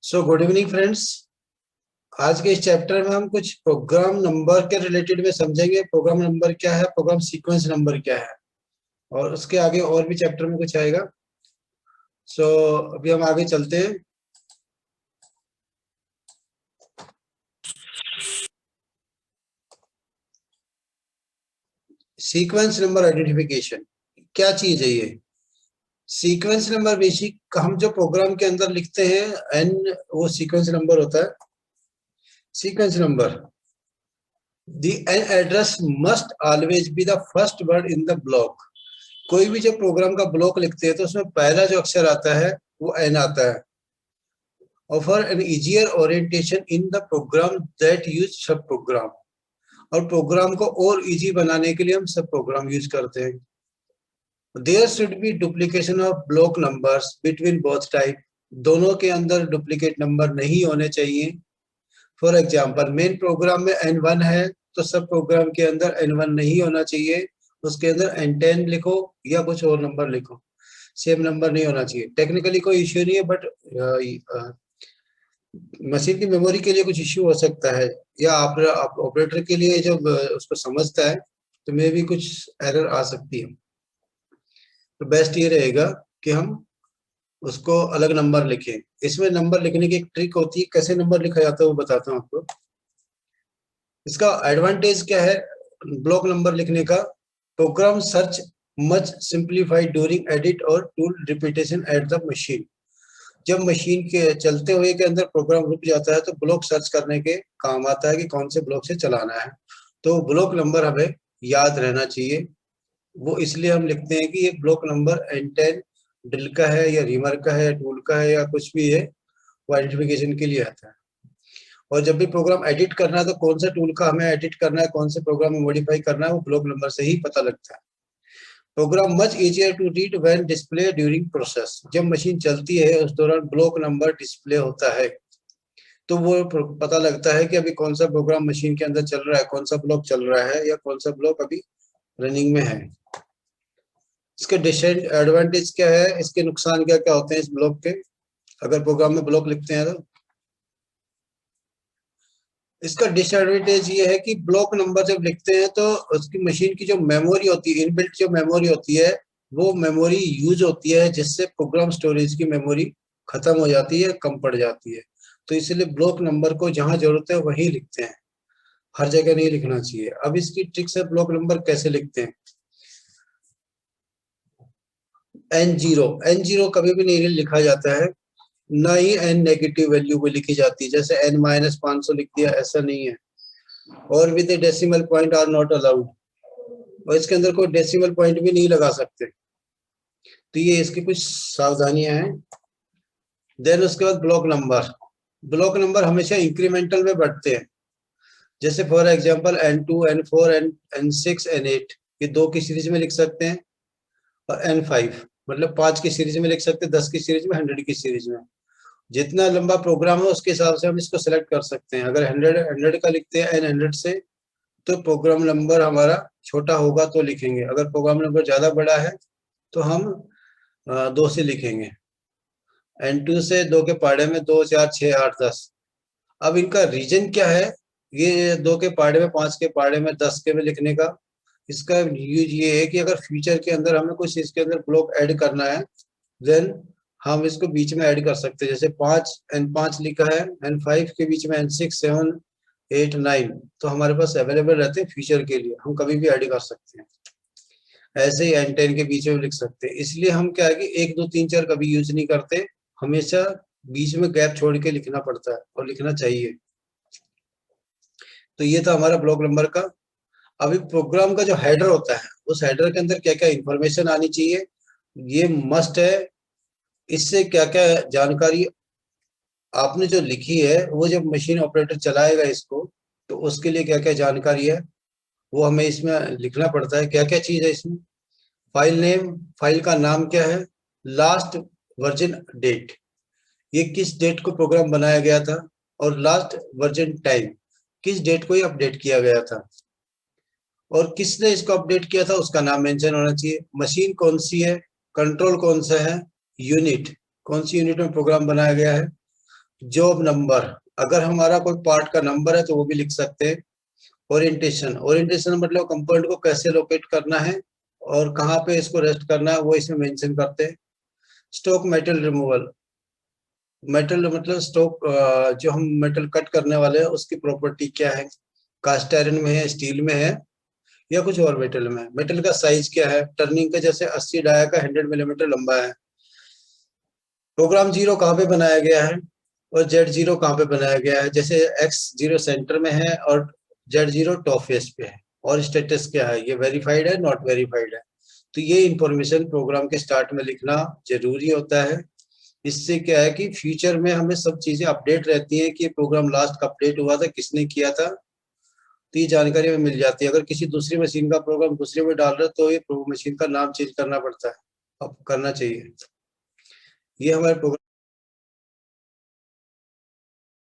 So good evening friends. आज के इस चैप्टर में हम कुछ प्रोग्राम नंबर के रिलेटेड में समझेंगे। प्रोग्राम नंबर क्या है, प्रोग्राम सीक्वेंस नंबर क्या है, और उसके आगे और भी चैप्टर में कुछ आएगा। सो अभी हम आगे चलते हैं। सीक्वेंस नंबर आइडेंटिफिकेशन क्या चीज है ये? सीक्वेंस नंबर बेसिक हम जो प्रोग्राम के अंदर लिखते हैं एन, वो सीक्वेंस नंबर होता है। Sequence number, the an address must always be the first word in the block. कोई भी जब प्रोग्राम का ब्लॉक लिखते हैं तो उसमें पहला जो अक्षर आता है वो एन आता है। Offer an easier orientation in the program that use sub program, और प्रोग्राम को और इजी बनाने के लिए हम सब प्रोग्राम यूज करते हैं। There should be duplication of block numbers between both type. दोनों के अंदर डुप्लीकेट नंबर नहीं होने चाहिए। फॉर एग्जाम्पल, मेन प्रोग्राम में N1 है तो सब प्रोग्राम के अंदर N1 नहीं होना चाहिए, उसके अंदर N10 लिखो या कुछ और नंबर लिखो, सेम नंबर नहीं होना चाहिए। टेक्निकली कोई इश्यू नहीं है, बट मशीन की मेमोरी के लिए कुछ इश्यू हो सकता है, या आप ऑपरेटर के लिए जब उसको समझता है तो मे भी कुछ एरर आ सकती है। तो बेस्ट ये रहेगा कि हम उसको अलग नंबर लिखें। इसमें नंबर लिखने की एक ट्रिक होती है, कैसे नंबर लिखा जाता है वो बताता हूँ आपको। इसका एडवांटेज क्या है ब्लॉक नंबर लिखने का? Program search much simplified during edit और tool repetition at the machine. जब मशीन के चलते हुए के अंदर प्रोग्राम रुक जाता है तो ब्लॉक सर्च करने के काम आता है कि कौन से ब्लॉक से चलाना है। तो ब्लॉक नंबर हमें याद रहना चाहिए। वो इसलिए हम लिखते हैं कि ये ब्लॉक नंबर N10 ड्रिल का है या रीमर का है, टूल का है या कुछ भी है, वो आइडेंटिफिकेशन के लिए आता है। और जब भी प्रोग्राम एडिट करना है तो कौन सा टूल का हमें एडिट करना है, कौन से प्रोग्राम में मॉडिफाई करना है, वो ब्लॉक नंबर से ही पता लगता है। Program much easier to read when display during process. जब मशीन चलती है उस दौरान ब्लॉक नंबर डिस्प्ले होता है तो वो पता लगता है कि अभी कौन सा प्रोग्राम मशीन के अंदर चल रहा है, कौन सा ब्लॉक चल रहा है या कौन सा ब्लॉक अभी रनिंग में है। इसके डिसएडवांटेज क्या है, इसके नुकसान क्या क्या होते हैं इस ब्लॉक के, अगर प्रोग्राम में ब्लॉक लिखते हैं तो? इसका डिसएडवांटेज ये है कि ब्लॉक नंबर जब लिखते हैं तो उसकी मशीन की जो मेमोरी होती है, इनबिल्ट जो मेमोरी होती है, वो मेमोरी यूज होती है, जिससे प्रोग्राम स्टोरेज की मेमोरी खत्म हो जाती है, कम पड़ जाती है। तो इसलिए ब्लॉक नंबर को जहां जरूरत है वहीं लिखते हैं, हर जगह नहीं लिखना चाहिए। अब इसकी ट्रिक से ब्लॉक नंबर कैसे लिखते हैं? N0 कभी भी नहीं लिखा जाता है, ना ही N नेगेटिव वैल्यू को लिखी जाती है। जैसे N-500 लिख दिया, ऐसा नहीं है। और with decimal point are not allowed, और इसके अंदर कोई डेसिमल पॉइंट भी नहीं लगा सकते। तो ये इसकी कुछ सावधानियां हैं। देन उसके बाद ब्लॉक नंबर हमेशा इंक्रीमेंटल में बढ़ते हैं। जैसे for example N2, N4, N6, N8 ये 2 की सीरीज में लिख सकते हैं, और N5 मतलब 5 की सीरीज में लिख सकते हैं, 10 की सीरीज में, 100 की सीरीज में। जितना लंबा प्रोग्राम है उसके हिसाब से हम इसको सेलेक्ट कर सकते हैं। अगर 100 का लिखते हैं N100 से, तो प्रोग्राम नंबर हमारा छोटा होगा तो लिखेंगे। अगर प्रोग्राम नंबर ज्यादा बड़ा है तो हम 2 से लिखेंगे। N2 से 2 के पहाड़े में 2, 4, 6, 8, 10। अब इनका रीजन क्या है, ये 2 के पहाड़े में, 5 के पहाड़े में, 10 के में लिखने का? इसका यूज ये है कि अगर फ्यूचर के अंदर हमें कुछ इसके अंदर ब्लॉक ऐड करना है, देन हम इसको बीच में ऐड कर सकते हैं। जैसे N5 लिखा है, N5 के बीच में N6, 7, 8, 9 तो हमारे पास अवेलेबल रहते हैं फ्यूचर के लिए, हम कभी भी ऐड कर सकते हैं। ऐसे ही N10 के बीच में लिख सकते हैं। इसलिए हम क्या है कि 1, 2, 3, 4 कभी यूज नहीं करते, हमेशा बीच में गैप छोड़ के लिखना पड़ता है और लिखना चाहिए। तो ये था हमारा ब्लॉक नंबर का। अभी प्रोग्राम का जो हेडर होता है, उस हेडर के अंदर क्या क्या इंफॉर्मेशन आनी चाहिए, ये मस्ट है। इससे क्या क्या जानकारी आपने जो लिखी है, वो जब मशीन ऑपरेटर चलाएगा इसको, तो उसके लिए क्या क्या जानकारी है वो हमें इसमें लिखना पड़ता है। क्या क्या चीज है इसमें? फाइल नेम, फाइल का नाम क्या है, लास्ट वर्जन डेट, ये किस डेट को प्रोग्राम बनाया गया था, और लास्ट वर्जन टाइम, किस डेट को ये अपडेट किया गया था, और किसने इसको अपडेट किया था उसका नाम मेंशन होना चाहिए। मशीन कौन सी है, कंट्रोल कौन सा है, यूनिट कौन सी यूनिट में प्रोग्राम बनाया गया है, जॉब नंबर, अगर हमारा कोई पार्ट का नंबर है तो वो भी लिख सकते हैं। ओरिएंटेशन, ओरिएंटेशन मतलब कंपोनेंट को कैसे लोकेट करना है और कहाँ पे इसको रेस्ट करना है वो इसमें मेंशन करते हैं। स्टॉक मेटल रिमूवल, मेटल मतलब स्टॉक, जो हम मेटल कट करने वाले हैं उसकी प्रॉपर्टी क्या है, कास्ट आयरन में है, स्टील में है या कुछ और मेटल में है। मेटल का साइज क्या है, टर्निंग का जैसे 80 डाया का 100 मिलीमीटर लंबा है। प्रोग्राम जीरो कहाँ पे बनाया गया है और जेड जीरो कहाँ पे बनाया गया है, जैसे एक्स जीरो सेंटर में है और जेड जीरो टॉप फेस पे है। और स्टेटस क्या है, ये वेरीफाइड है नॉट वेरीफाइड है। तो ये इंफॉर्मेशन प्रोग्राम के स्टार्ट में लिखना जरूरी होता है। इससे क्या है कि फ्यूचर में हमें सब चीजें अपडेट रहती हैं कि प्रोग्राम लास्ट कब अपडेट हुआ था, किसने किया था, तो ये जानकारी हमें मिल जाती है। अगर किसी दूसरी मशीन का प्रोग्राम दूसरे में डाल रहे तो ये मशीन का नाम चेंज करना पड़ता है, अब करना चाहिए। ये हमारे प्रोग्राम